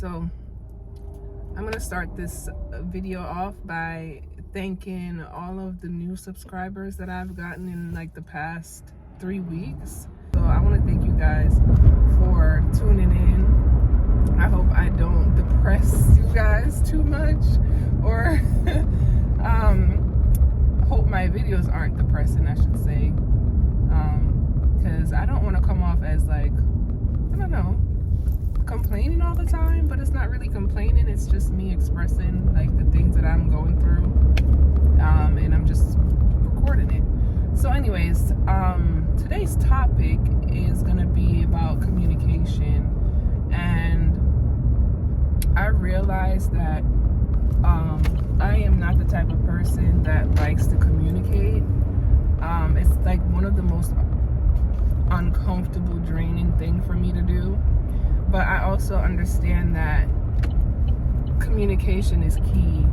So I'm gonna start this video off by thanking all of the new subscribers that I've gotten in like the past 3 weeks. So I want to thank you guys for tuning in. I hope I don't depress you guys too much, or hope my videos aren't depressing, I should say, because I don't want to come off as like, I don't know, complaining all the time, but it's not really complaining. It's just me expressing like the things that I'm going through, and I'm just recording it. So anyways, today's topic is gonna be about communication, and I realized that I am not the type of person that likes to communicate. It's like one of the most uncomfortable, draining thing for me to do. But I also understand that communication is key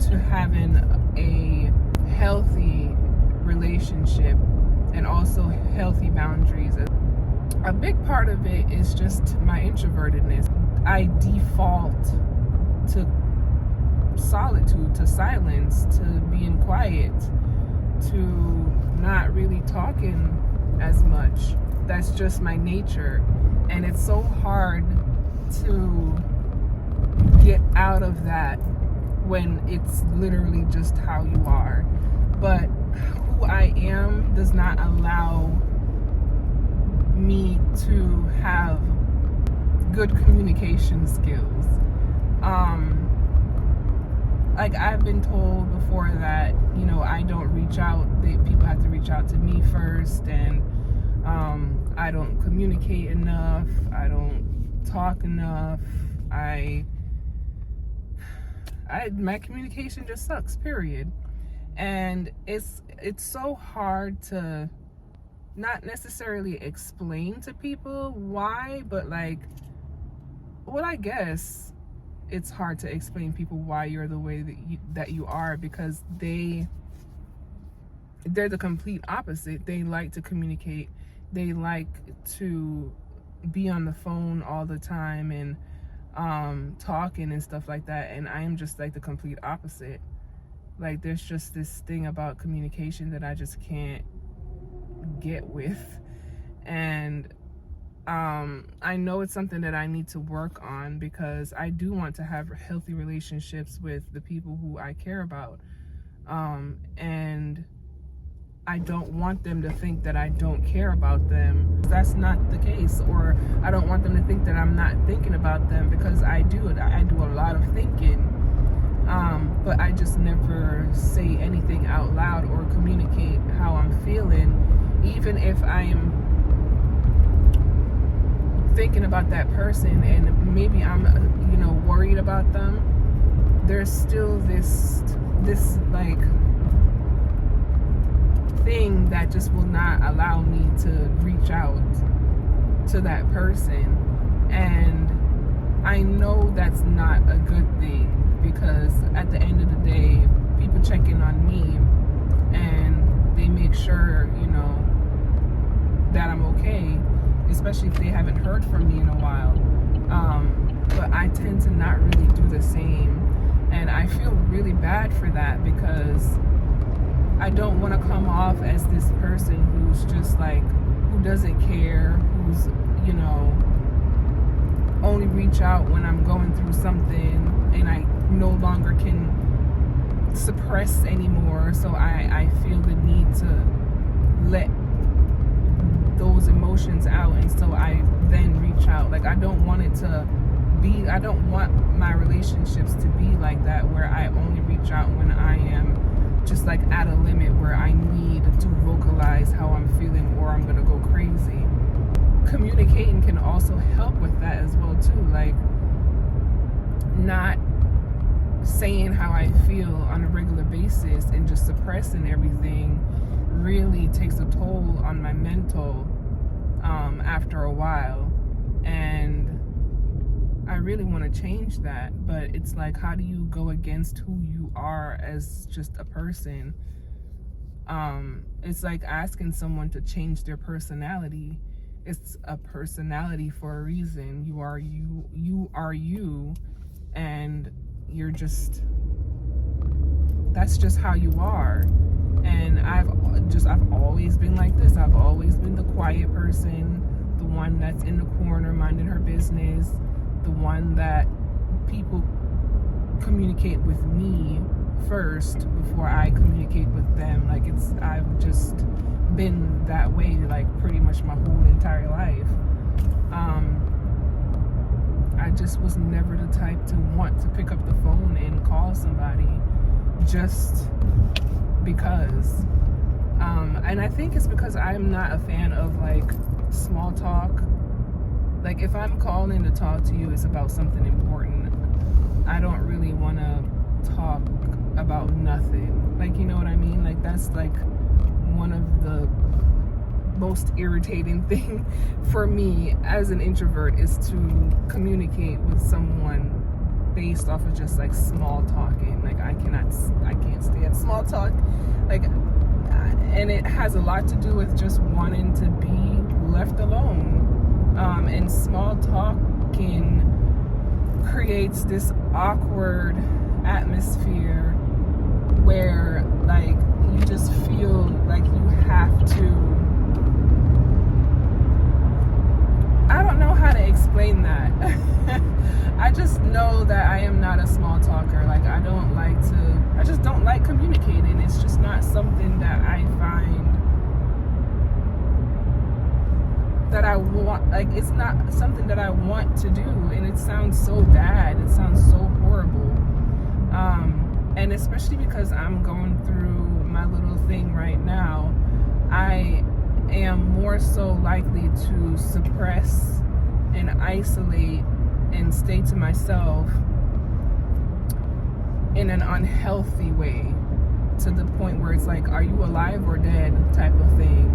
to having a healthy relationship and also healthy boundaries. A big part of it is just my introvertedness. I default to solitude, to silence, to being quiet, to not really talking as much. That's just my nature. And it's so hard to get out of that when it's literally just how you are. But who I am does not allow me to have good communication skills. Like I've been told before that, you know, I don't reach out, people have to reach out to me first, and I don't communicate enough, I don't talk enough, my communication just sucks, period. And it's so hard to not necessarily explain to people why, but like, well, I guess it's hard to explain to people why you're the way that you are, because they're the complete opposite. They like to communicate, they like to be on the phone all the time and talking and stuff like that, and I'm just like the complete opposite. Like there's just this thing about communication that I just can't get with, and I know it's something that I need to work on, because I do want to have healthy relationships with the people who I care about, and I don't want them to think that I don't care about them. That's not the case. Or I don't want them to think that I'm not thinking about them, because I do it. I do a lot of thinking, but I just never say anything out loud or communicate how I'm feeling. Even if I'm thinking about that person and maybe I'm, worried about them, there's still this like thing that just will not allow me to reach out to that person. And I know that's not a good thing, because at the end of the day, people check in on me and they make sure, that I'm okay, especially if they haven't heard from me in a while. But I tend to not really do the same, and I feel really bad for that, because I don't want to come off as this person who's just like, who doesn't care, who's, only reach out when I'm going through something and I no longer can suppress anymore. So I feel the need to let those emotions out, and so I then reach out. Like I don't want my relationships to be like that, where I only reach out when I am just like at a limit, where I need to vocalize how I'm feeling or I'm gonna go crazy. Communicating can also help with that as well too, like not saying how I feel on a regular basis and just suppressing everything really takes a toll on my mental after a while. And I really want to change that, but it's like, how do you go against who you are as just a person? It's like asking someone to change their personality. It's a personality for a reason. You are you, and you're just, that's just how you are. And I've always been like this. I've always been the quiet person, the one that's in the corner minding her business, the one that people communicate with me first before I communicate with them. Like, I've just been that way, like, pretty much my whole entire life. I just was never the type to want to pick up the phone and call somebody just because. And I think it's because I'm not a fan of, like, small talk. Like, if I'm calling to talk to you, it's about something important. I don't really want to talk about nothing. Like, you know what I mean? Like, that's like one of the most irritating thing for me as an introvert, is to communicate with someone based off of just, like, small talking. Like, I can't stand small talk. Like, and it has a lot to do with just wanting to be left alone. And small talking creates this awkward atmosphere where, like, you just feel like you have to, I don't know how to explain that. I just know that I am not a small talker. Like, I just don't like communicating. It's just not something that I find that I want. Like, it's not something that I want to do, and it sounds so bad. It sounds so horrible. And especially because I'm going through my little thing right now, I am more so likely to suppress and isolate and stay to myself in an unhealthy way, to the point where it's like, are you alive or dead type of thing.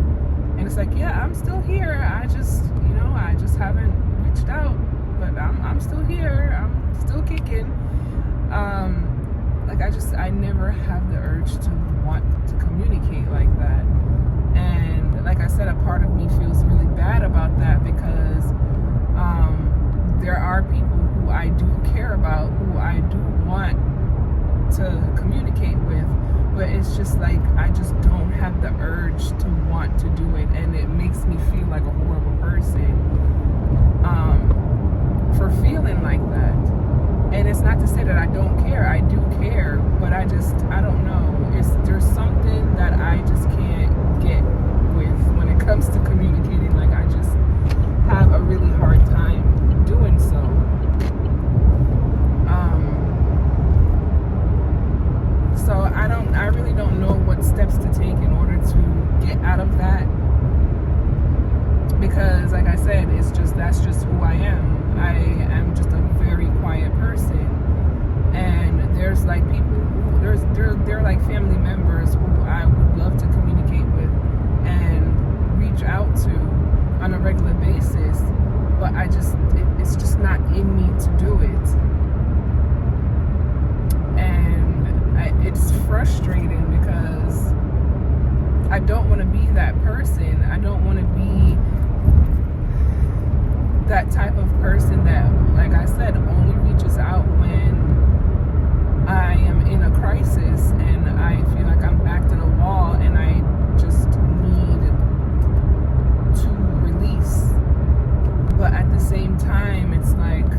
And it's like, yeah, I'm still here. I just haven't reached out, but I'm still here. I'm still kicking. Like, I never have the urge to want to communicate like that. And like I said, a part of me feels really bad about that, because there are people who I do care about, who I do want to communicate with, but it's just like, I just don't have the urge to want to do it, and it makes me feel like a horrible person for feeling like that. And it's not to say that I don't care. I do care, but I don't know. There's something that I just can't get with when it comes to communicating. Like, I just have a really hard time doing so. So I really don't know what steps to take in order to get out of that, because, like I said, that's just who I am. I am just a very quiet person, and there's, like, people who they're like family members who I would love to communicate with and reach out to on a regular basis, but it's just not in me to do it. And it's frustrating, because I don't want to be that person. I don't want to be that type of person that, like I said, only reaches out when I am in a crisis and I feel like I'm backed in a wall and I just need to release. But at the same time, it's like,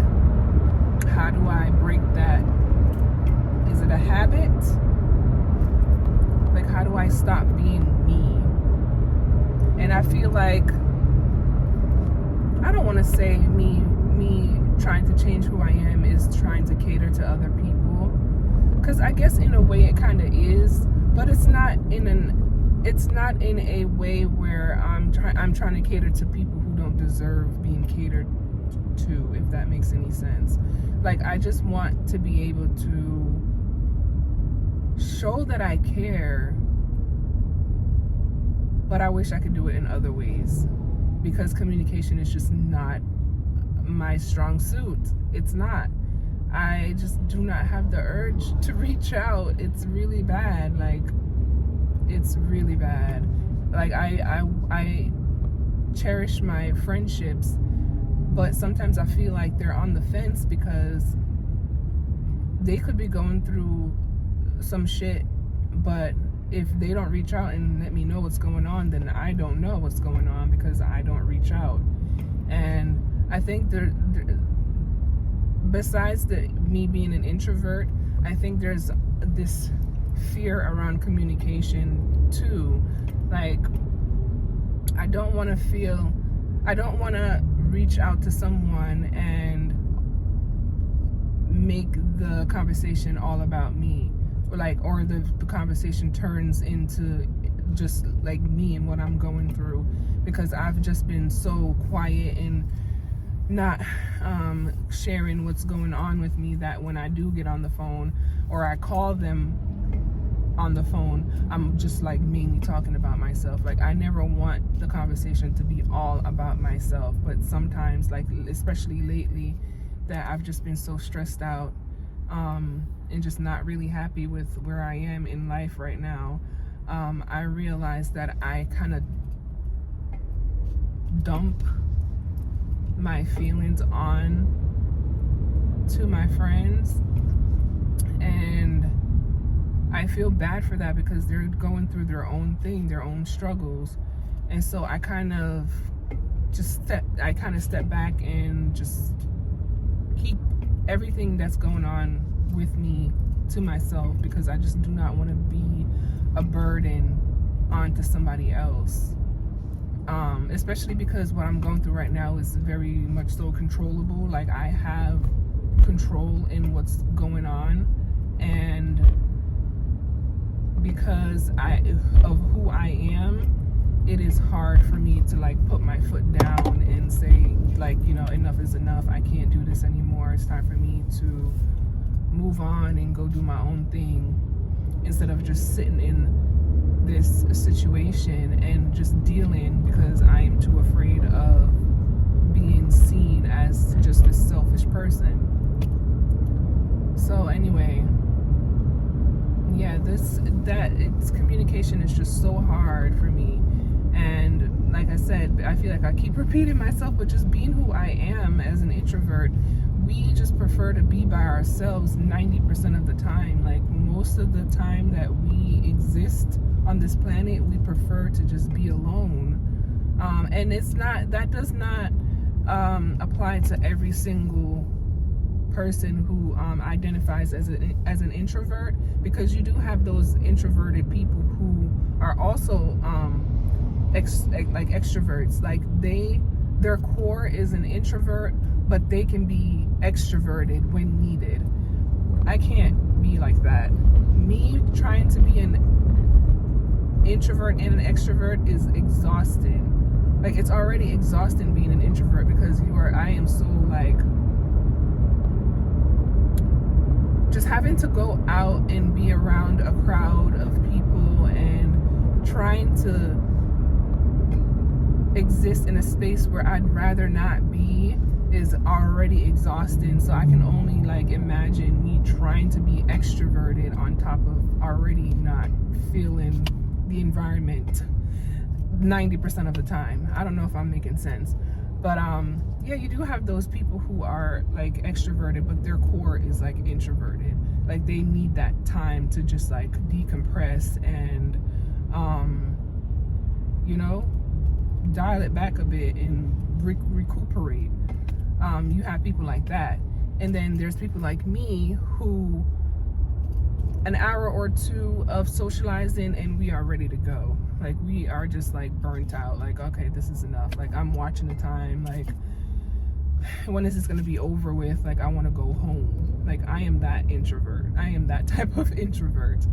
how do I break that? Is it a habit? Like, how do I stop being me? And I feel like, I don't want to say me trying to change who I am is trying to cater to other people, because I guess in a way it kind of is, but it's not in a way where I'm trying to cater to people who don't deserve being catered to, if that makes any sense. Like, I just want to be able to show that I care, but I wish I could do it in other ways, because communication is just not my strong suit. It's not. I just do not have the urge to reach out. It's really bad. Like, it's really bad. Like, I cherish my friendships, but sometimes I feel like they're on the fence because they could be going through some shit, but if they don't reach out and let me know what's going on, then I don't know what's going on because I don't reach out. And I think besides me being an introvert, I think there's this fear around communication too. Like, I don't want to reach out to someone and make the conversation all about me, or the conversation turns into just like me and what I'm going through, because I've just been so quiet and not sharing what's going on with me, that when I do get on the phone or I call them on the phone, I'm just like mainly talking about myself. Like, I never want the conversation to be all about myself, but sometimes, like especially lately, that I've just been so stressed out and just not really happy with where I am in life right now. I realized that I kind of dump my feelings on to my friends, and I feel bad for that because they're going through their own thing, their own struggles. And so I kind of step back and just keep everything that's going on with me to myself, because I just do not want to be a burden onto somebody else. Especially because what I'm going through right now is very much so controllable. Like, I have control in what's going on, and because of who I am, it is hard for me to like put my foot down and say, like, enough is enough. I can't do this anymore. It's time for me to move on and go do my own thing, instead of just sitting in this situation and just dealing, because I am too afraid of being seen as just a selfish person. So anyway, yeah, communication is just so hard for me. And like I said, I feel like I keep repeating myself, but just being who I am as an introvert, we just prefer to be by ourselves 90% of the time. Like, most of the time that we exist on this planet, we prefer to just be alone. And that does not apply to every single person who identifies as an introvert, because you do have those introverted people who are also extroverts. Like, their core is an introvert, but they can be extroverted when needed. I can't be like that. Me trying to be an introvert and an extrovert is exhausting. Like, it's already exhausting being an introvert, because I am so like, just having to go out and be around a crowd of people and trying to exist in a space where I'd rather not be is already exhausting. So I can only like imagine me trying to be extroverted on top of already not feeling the environment 90% of the time. I don't know if I'm making sense, but yeah, you do have those people who are like extroverted, but their core is like introverted. Like, they need that time to just like decompress and dial it back a bit and recuperate. You have people like that, and then there's people like me who an hour or two of socializing and we are ready to go. Like, we are just like burnt out. Like, okay, this is enough. Like, I'm watching the time. Like, when is this going to be over with? Like, I want to go home. Like, I am that introvert. I am that type of introvert.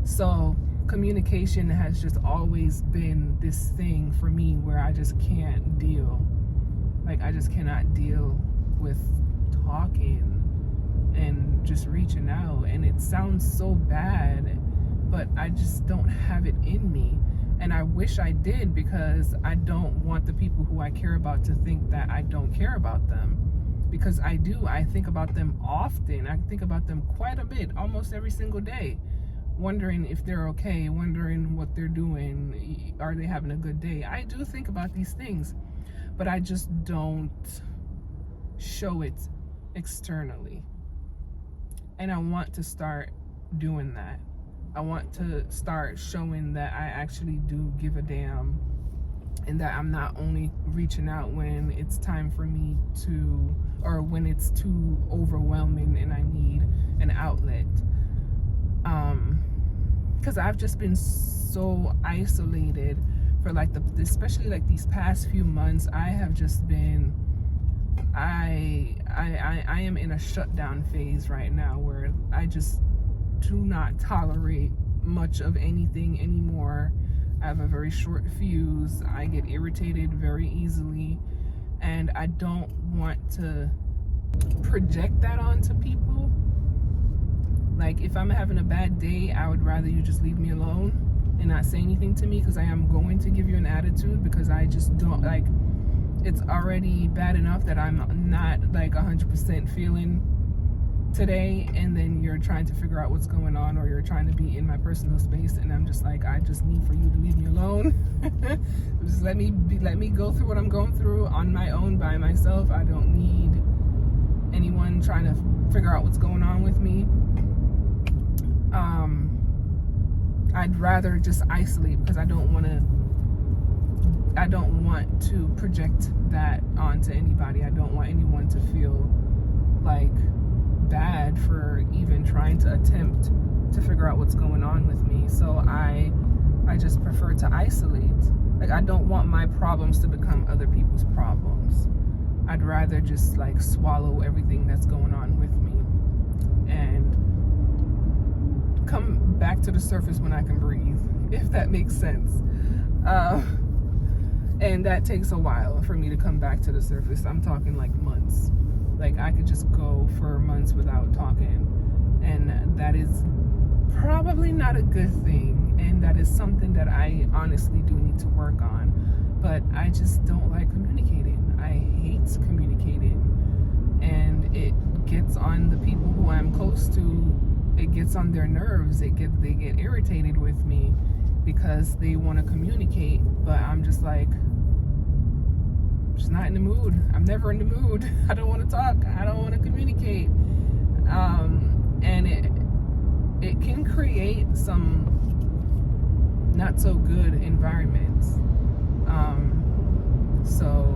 So communication has just always been this thing for me where I just can't deal. Like, I just cannot deal with talking and just reaching out. And it sounds so bad, but I just don't have it in me. And I wish I did, because I don't want the people who I care about to think that I don't care about them. Because I do. I think about them often. I think about them quite a bit, almost every single day, wondering if they're okay, wondering what they're doing, are they having a good day. I do think about these things. but I just don't show it externally. And I want to start doing that. I want to start showing that I actually do give a damn, and that I'm not only reaching out when it's time for me to, or when it's too overwhelming and I need an outlet. Because I've just been so isolated for like especially like these past few months. I have just been, I am in a shutdown phase right now where I just do not tolerate much of anything anymore. I have a very short fuse. I get irritated very easily, and I don't want to project that onto people. Like, if I'm having a bad day, I would rather you just leave me alone and not say anything to me, because I am going to give you an attitude, because I just don't, like, it's already bad enough that I'm not like 100% feeling today, and then you're trying to figure out what's going on, or you're trying to be in my personal space, and I'm just like, I just need for you to leave me alone. Just let me go through what I'm going through on my own by myself. I don't need anyone trying to figure out what's going on with me. I'd rather just isolate, because I don't want to project that onto anybody. I don't want anyone to feel like bad for even trying to attempt to figure out what's going on with me. So I just prefer to isolate. Like, I don't want my problems to become other people's problems. I'd rather just like swallow everything that's going on with me and come back to the surface when I can breathe, if that makes sense. And that takes a while for me to come back to the surface. I'm talking like months. Like, I could just go for months without talking, and that is probably not a good thing, and that is something that I honestly do need to work on. But I just don't like communicating. I hate communicating, and it gets on the people who I'm close to. It gets on their nerves. They get irritated with me because they want to communicate, but I'm just like, just not in the mood. I'm never in the mood. I don't want to talk. I don't want to communicate. And it can create some not so good environments. So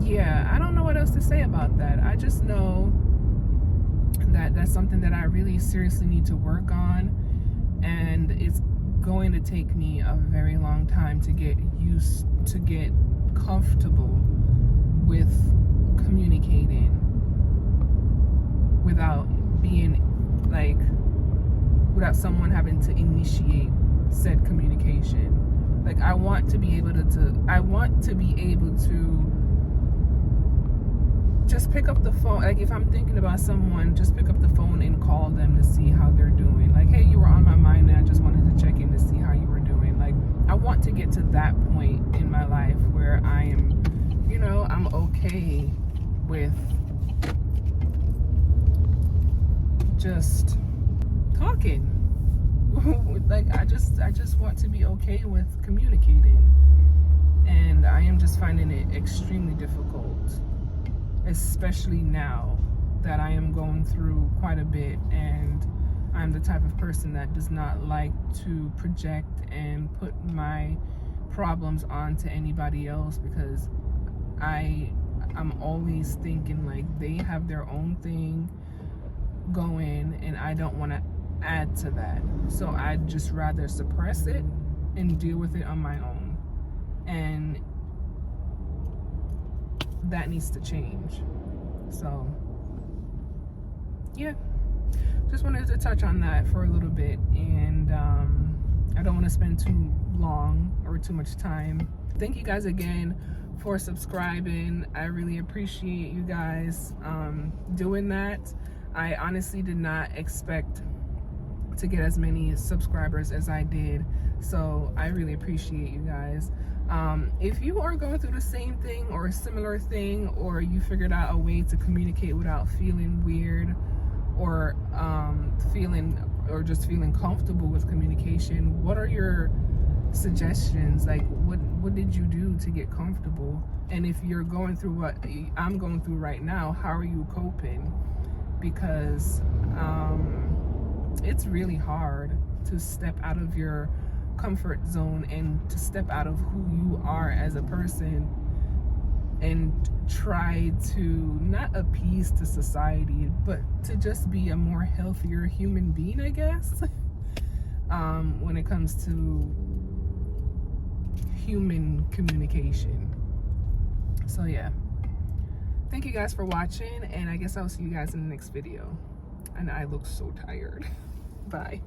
yeah, I don't know what else to say about that. I just know that that's something that I really seriously need to work on, and it's going to take me a very long time to get comfortable with communicating without being like, without someone having to initiate said communication. Like, I want to be able to just pick up the phone. Like, if I'm thinking about someone, just pick up the phone and call them to see how they're doing. Like, hey, you were on my mind and I just wanted to check in to see how you were doing. Like, I want to get to that point in my life where I am, I'm okay with just talking. Like, I just want to be okay with communicating, and I am just finding it extremely difficult, especially now that I am going through quite a bit, and I'm the type of person that does not like to project and put my problems onto anybody else, because I'm always thinking like they have their own thing going and I don't want to add to that. So I'd just rather suppress it and deal with it on my own, and that needs to change. So yeah, just wanted to touch on that for a little bit, and I don't want to spend too long or too much time. Thank you guys again for subscribing. I really appreciate you guys doing that. I honestly did not expect to get as many subscribers as I did, so I really appreciate you guys. If you are going through the same thing or a similar thing, or you figured out a way to communicate without feeling weird, or just feeling comfortable with communication, what are your suggestions, like what did you do to get comfortable? And if you're going through what I'm going through right now, how are you coping? Because it's really hard to step out of your comfort zone and to step out of who you are as a person and try to not appease to society, but to just be a more healthier human being, I guess. When it comes to human communication. So yeah, thank you guys for watching, and I guess I'll see you guys in the next video. And I look so tired. Bye.